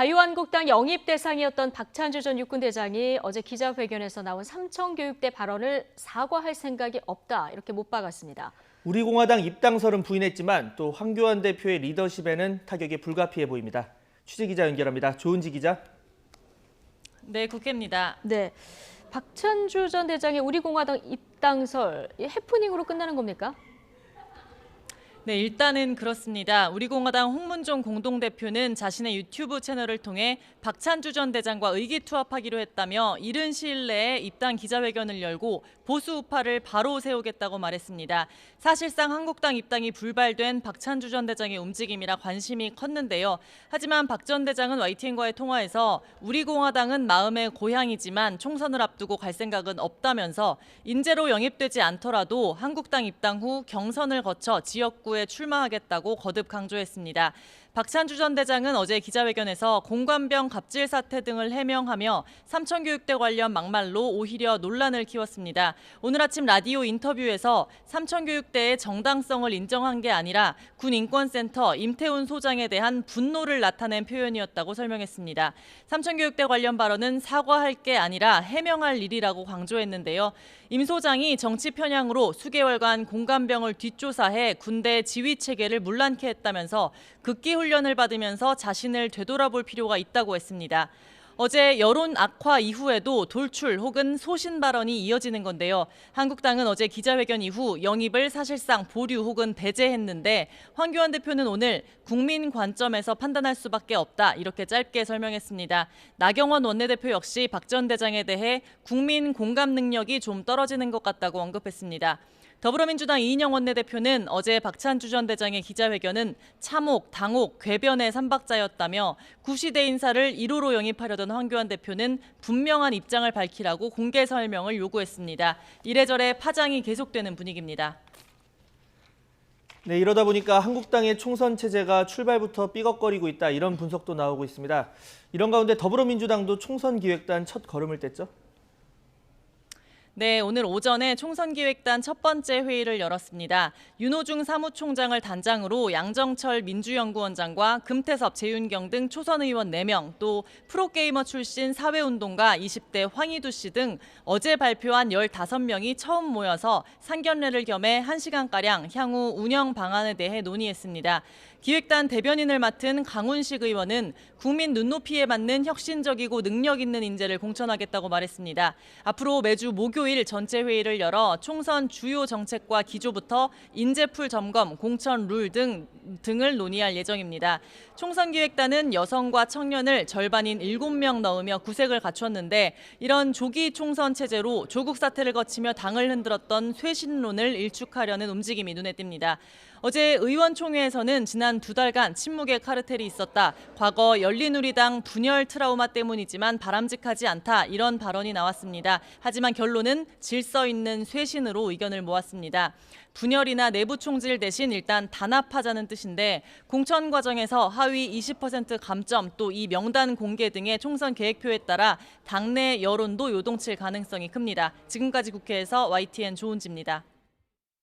자유한국당 영입 대상이었던 박찬주 전 육군대장이 어제 기자회견에서 나온 삼청교육대 발언을 사과할 생각이 없다 이렇게 못 박았습니다. 우리공화당 입당설은 부인했지만 또 황교안 대표의 리더십에는 타격이 불가피해 보입니다. 취재기자 연결합니다. 조은지 기자. 네, 국회입니다. 네, 박찬주 전 대장의 우리공화당 입당설 해프닝으로 끝나는 겁니까? 네, 일단은 그렇습니다. 우리공화당 홍문종 공동대표는 자신의 유튜브 채널을 통해 박찬주 전 대장과 의기투합하기로 했다며 이른 시일 내에 입당 기자회견을 열고 보수 우파를 바로 세우겠다고 말했습니다. 사실상 한국당 입당이 불발된 박찬주 전 대장의 움직임이라 관심이 컸는데요. 하지만 박 전 대장은 YTN과의 통화에서 우리공화당은 마음의 고향이지만 총선을 앞두고 갈 생각은 없다면서 인재로 영입되지 않더라도 한국당 입당 후 경선을 거쳐 지역구에 출마하겠다고 거듭 강조했습니다. 박찬주 전 대장은 어제 기자회견에서 공관병 갑질 사태 등을 해명하며 삼청교육대 관련 막말로 오히려 논란을 키웠습니다. 오늘 아침 라디오 인터뷰에서 삼청교육대의 정당성을 인정한 게 아니라 군인권센터 임태훈 소장에 대한 분노를 나타낸 표현이었다고 설명했습니다. 삼청교육대 관련 발언은 사과할 게 아니라 해명할 일이라고 강조했는데요. 임 소장이 정치 편향으로 수개월간 공관병을 뒷조사해 군대 지휘 체계를 문란케 했다면서 극기 훈련을 받으면서 자신을 되돌아볼 필요가 있다고 했습니다. 어제 여론 악화 이후에도 돌출 혹은 소신 발언이 이어지는 건데요. 한국당은 어제 기자회견 이후 영입을 사실상 보류 혹은 배제했는데 황교안 대표는 오늘 국민 관점에서 판단할 수밖에 없다 이렇게 짧게 설명했습니다. 나경원 원내대표 역시 박 전 대장에 대해 국민 공감 능력이 좀 떨어지는 것 같다고 언급했습니다. 더불어민주당 이인영 원내대표는 어제 박찬주 전 대장의 기자회견은 참혹, 당혹, 궤변의 삼박자였다며 구시대 인사를 1호로 영입하려던 황교안 대표는 분명한 입장을 밝히라고 공개 설명을 요구했습니다. 이래저래 파장이 계속되는 분위기입니다. 네, 이러다 보니까 한국당의 총선 체제가 출발부터 삐걱거리고 있다 이런 분석도 나오고 있습니다. 이런 가운데 더불어민주당도 총선 기획단 첫 걸음을 뗐죠? 네, 오늘 오전에 총선기획단 첫 번째 회의를 열었습니다. 윤호중 사무총장을 단장으로 양정철 민주연구원장과 금태섭, 재윤경 등 초선 의원 4명, 또 프로게이머 출신 사회운동가 20대 황희두 씨 등 어제 발표한 15명이 처음 모여서 상견례를 겸해 1시간가량 향후 운영 방안에 대해 논의했습니다. 기획단 대변인을 맡은 강훈식 의원은 국민 눈높이에 맞는 혁신적이고 능력 있는 인재를 공천하겠다고 말했습니다. 앞으로 매주 목요일 전체 회의를 열어 총선 주요 정책과 기조부터 인재풀 점검, 공천 룰 등을 논의할 예정입니다. 총선 기획단은 여성과 청년을 절반인 7명 넣으며 구색을 갖췄는데 이런 조기 총선 체제로 조국 사태를 거치며 당을 흔들었던 쇄신론을 일축하려는 움직임이 눈에 띕니다. 어제 의원총회에서는 지난 2달간 침묵의 카르텔이 있었다. 과거 열린우리당 분열 트라우마 때문이지만 바람직하지 않다. 이런 발언이 나왔습니다. 하지만 결론은 질서 있는 쇄신으로 의견을 모았습니다. 분열이나 내부 총질 대신 일단 단합하자는 뜻인데 공천 과정에서 하위 20% 감점 또 이 명단 공개 등의 총선 계획표에 따라 당내 여론도 요동칠 가능성이 큽니다. 지금까지 국회에서 YTN 조은지입니다.